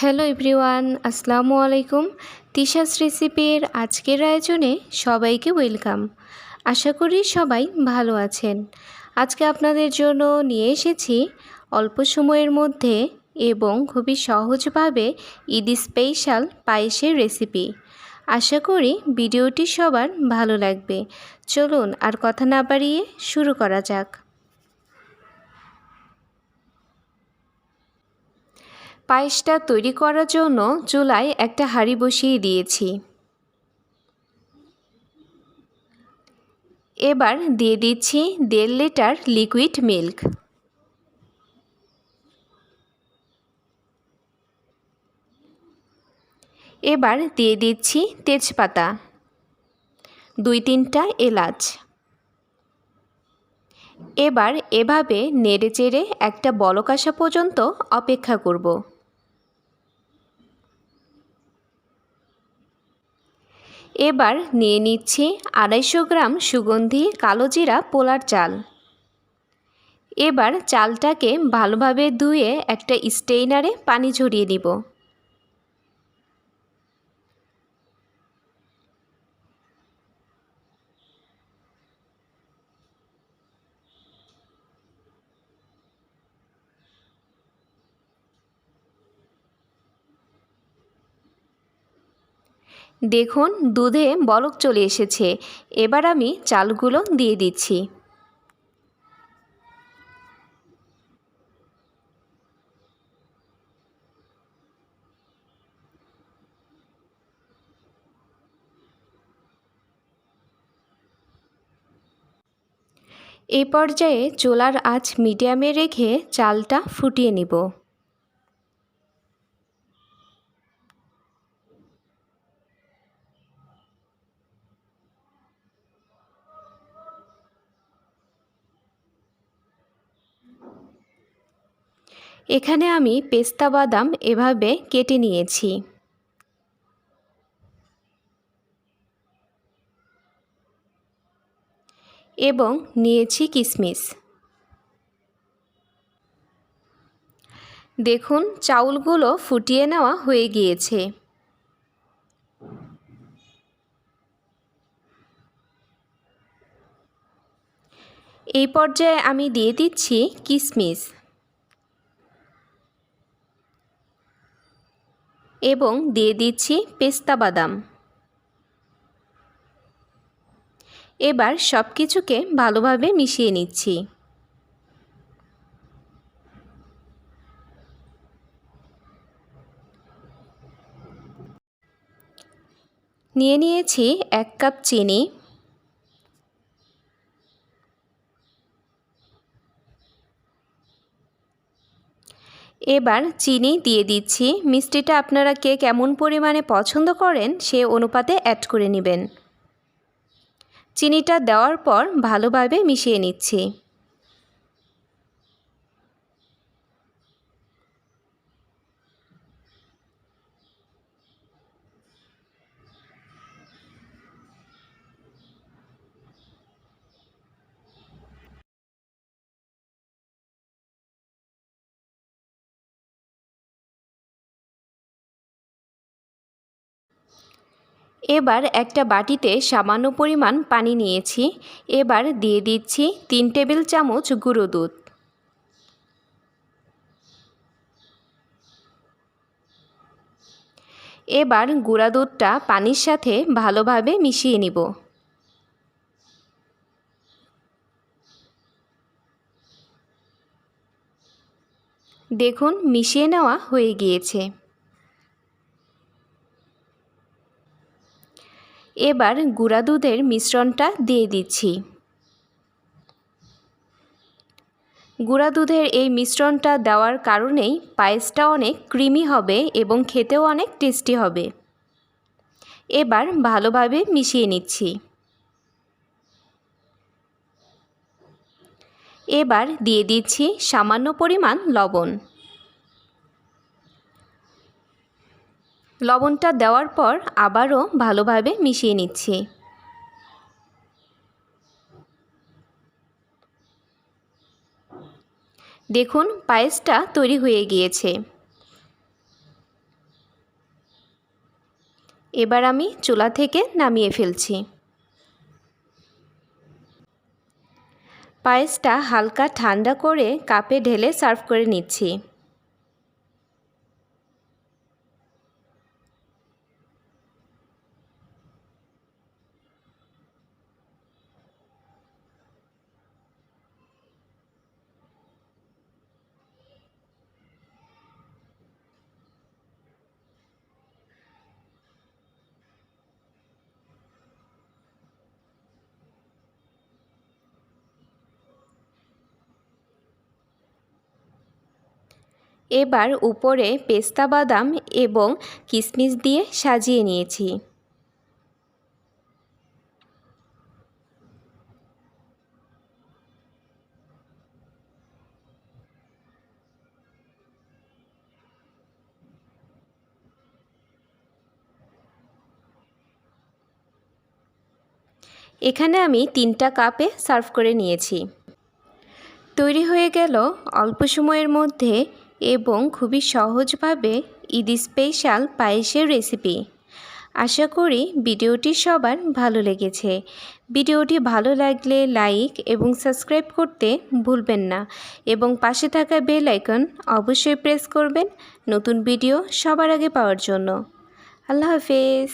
Hello everyone, আসসালামু আলাইকুম। তিশাস রেসিপির আজকের আয়োজনে সবাইকে ওয়েলকাম। আশা করি সবাই ভালো আছেন। আজকে আপনাদের জন্য নিয়ে এসেছি অল্প সময়ের মধ্যে এবং খুবই সহজভাবে ঈদ স্পেশাল পায়েসের রেসিপি। আশা করি ভিডিওটি সবার ভালো লাগবে। চলুন আর কথা না বাড়িয়ে শুরু করা যাক। পায়েসটা তৈরি করার জন্য চুলায় একটা হাঁড়ি বসিয়ে দিয়েছি। এবার দিয়ে দিচ্ছি 1.5 লিটার লিকুইড মিল্ক। এবার দিয়ে দিচ্ছি তেজপাতা, 2-3টা এলাচ। এবার এভাবে নেড়েচেড়ে একটা বলক আসা পর্যন্ত অপেক্ষা করব। এবার নিয়ে নিচ্ছি 250 গ্রাম সুগন্ধি কালো জিরা পোলার চাল। এবার চালটাকে ভালোভাবে ধুয়ে একটা স্টেইনারে পানি ঝরিয়ে নিব। দেখুন দুধে বলক চলে এসেছে। এবার আমি চালগুলো দিয়ে দিচ্ছি। এই পর্যায়ে চুলার আঁচ মিডিয়ামে রেখে চালটা ফুটিয়ে নিব। এখানে আমি পেস্তা বাদাম এভাবে কেটে নিয়েছি। এবং নিয়েছি কিশমিশ। দেখুন চাউলগুলো ফুটিয়ে নেওয়া হয়ে গিয়েছে। এই পর্যায়ে আমি দিয়ে দিচ্ছি কিশমিশ এবং দিয়ে দিচ্ছি পেস্তা বাদাম। এবার সব কিছুকে ভালোভাবে মিশিয়ে নিচ্ছি। নিয়ে নিয়েছি 1 কাপ চিনি। এবার চিনি দিয়ে দিচ্ছি। মিষ্টিটা আপনারা কে কেমন পরিমাণে পছন্দ করেন সে অনুপাতে অ্যাড করে নেবেন। চিনিটা দেওয়ার পর ভালোভাবে মিশিয়ে নিচ্ছি। এবার একটা বাটিতে সামান্য পরিমাণ পানি নিয়েছি। এবার দিয়ে দিচ্ছি 3 টেবিল চামচ গুঁড়ো দুধ। এবার গুঁড়া দুধটা পানির সাথে ভালোভাবে মিশিয়ে নিব। দেখুন মিশিয়ে নেওয়া হয়ে গিয়েছে। এবার গুঁড়া দুধের মিশ্রণটা দিয়ে দিচ্ছি। গুঁড়া দুধের এই মিশ্রণটা দেওয়ার কারণেই পায়েসটা অনেক ক্রিমি হবে এবং খেতেও অনেক টেস্টি হবে। এবার ভালোভাবে মিশিয়ে নিচ্ছি। এবার দিয়ে দিচ্ছি সামান্য পরিমাণ লবণ। লবণটা দেওয়ার পর আবারও ভালোভাবে মিশিয়ে নিচ্ছি। দেখুন পায়েসটা তৈরি হয়ে গিয়েছে। এবার আমি চুলা থেকে নামিয়ে ফেলছি। পায়েসটা হালকা ঠান্ডা করে কাপে ঢেলে সার্ভ করে নিচ্ছি। এবার উপরে পেস্তা বাদাম এবং কিশমিশ দিয়ে সাজিয়ে নিয়েছি। এখানে আমি 3টা কাপে সার্ভ করে নিয়েছি। তৈরি হয়ে গেল অল্প সময়ের মধ্যে এবং খুবই সহজভাবে ঈদ স্পেশাল পায়েসের রেসিপি। আশা করি ভিডিওটি সবার ভালো লেগেছে। ভিডিওটি ভালো লাগলে লাইক এবং সাবস্ক্রাইব করতে ভুলবেন না এবং পাশে থাকা বেল আইকন অবশ্যই প্রেস করবেন নতুন ভিডিও সবার আগে পাওয়ার জন্য। আল্লাহ হাফেজ।